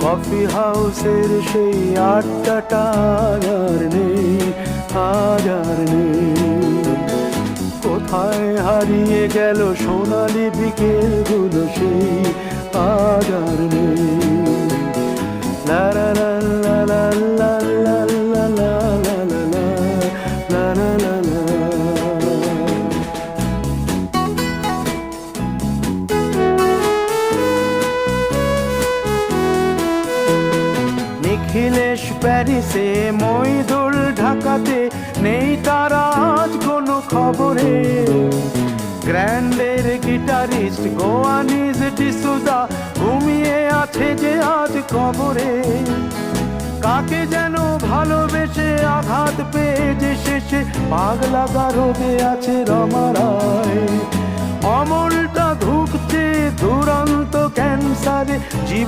Coffee হাউসের সেই আড্ডাটা আর নেই, আজ আর নেই। কোথায় হারিয়ে গেল সোনালি বিকেলগুলো সেই আজ আর নেই। লা লা লা লা লা লা লা লা লা লা লা লা লা লা। নিখিলেশ প্যারিসে, মইদুল ঢাকাতে, নেই তারা আজ কোনো খবরে। গ্র্যান্ডের গিটারিস্ট গোয়ানিজ ডিসুজা ঘুমিয়ে আছে যে আজ কবরে। কাকে যেন ভালোবেসে আঘাত পেয়ে যে শেষে পাগলা গারদে আছে রমা রায়। অমলটা ধুঁকছে দুরন্ত ক্যান্সারে।